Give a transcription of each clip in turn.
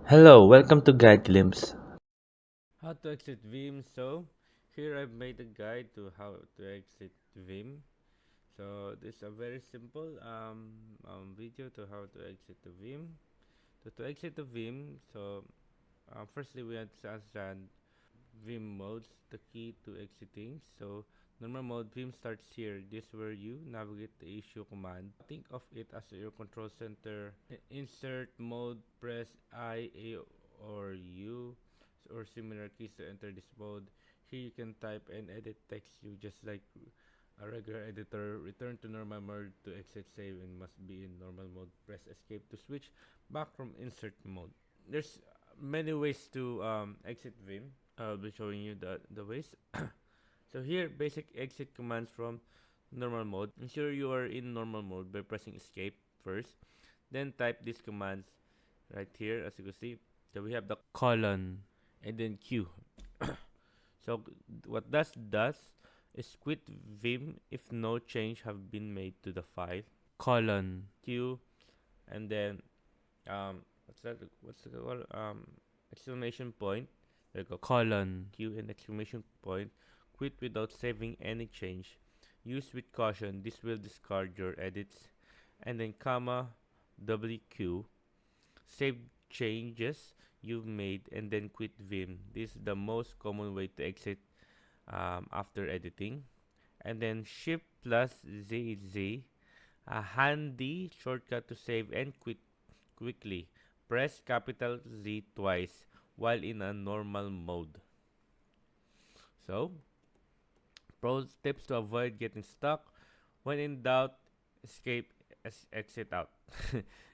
Hello, welcome to Guide Glimpse. How to exit Vim. So here I've made a guide to how to exit Vim. So this is a very simple video to how to exit the Vim. So to exit the Vim, firstly we have to understand Vim modes, the key to exiting. So normal mode Vim starts here. This is where you navigate the issue command. Think of it as your control center. Insert mode, press I, A, or U or similar keys to enter this mode. Here you can type and edit text you just like a regular editor. Return to normal mode to exit save and must be in normal mode. Press escape to switch back from insert mode. There's many ways to exit Vim. I'll be showing you the ways. So here, basic exit commands from normal mode. Ensure you are in normal mode by pressing escape first. Then type these commands right here, as you can see. So we have the colon and then Q. So what that does is quit Vim if no change have been made to the file. Colon Q and then what's that? What's the call? Exclamation point. There you go. Colon Q and exclamation point. Quit without saving any change. Use with caution. This will discard your edits. And then comma WQ. Save changes you've made and then quit Vim. This is the most common way to exit after editing. And then Shift plus ZZ, a handy shortcut to save and quit quickly. Press capital Z twice while in a normal mode. So, pro tips to avoid getting stuck. When in doubt, escape, exit out.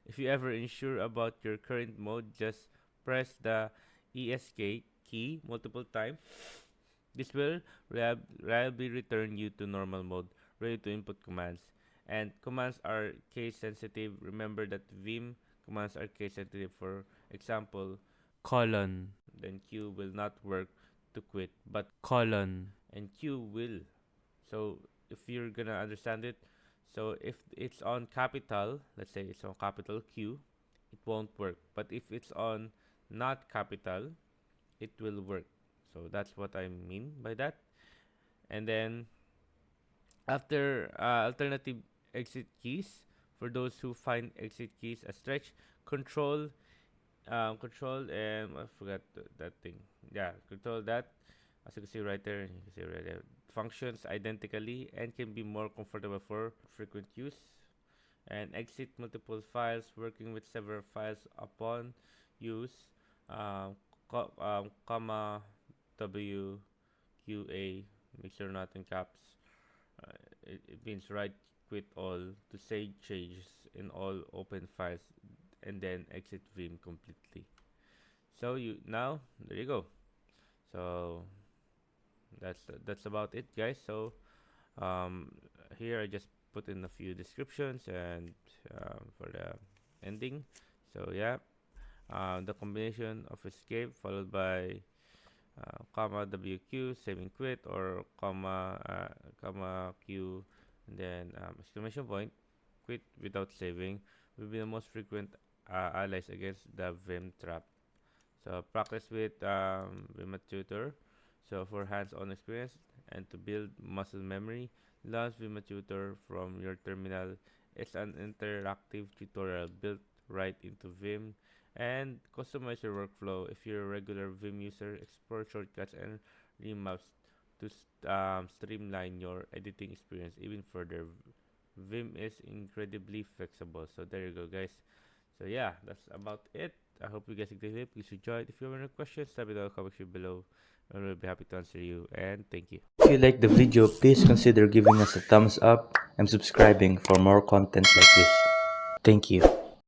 If you ever unsure about your current mode, just press the ESK key multiple times. This will reliably return you to normal mode, ready to input commands. And commands are case sensitive. Remember that Vim commands are case sensitive. For example, colon, then Q will not work to quit, but colon and Q will. So if you're gonna understand it, so if it's on capital, let's say it's on capital Q, it won't work. But if it's on not capital, it will work. So that's what I mean by that. And then after alternative exit keys, for those who find exit keys a stretch, control, control, and I forgot that thing. Yeah, control that. As you can see right there, you can see right there, functions identically and can be more comfortable for frequent use. And exit multiple files, working with several files upon use. Um, comma WQA, make sure not in caps. It means right quit all to save changes in all open files and then exit Vim completely. So you now there you go. So that's about it, guys. So um, here I just put in a few descriptions and for the ending. So yeah, the combination of escape followed by comma WQ saving quit or comma Q and then exclamation point quit without saving will be the most frequent allies against the Vim trap. So practice with Vim Tutor. So for hands-on experience and to build muscle memory, launch Vim Tutor from your terminal. It's an interactive tutorial built right into Vim and customize your workflow. If you're a regular Vim user, explore shortcuts and remaps to streamline your editing experience even further. Vim is incredibly flexible. So there you go, guys. So yeah, that's about it. I hope you guys enjoyed it. Please enjoy it. If you have any questions, type it in the comment section below. I will be happy to answer you. And thank you. If you like the video, please consider giving us a thumbs up and subscribing for more content like this. Thank you.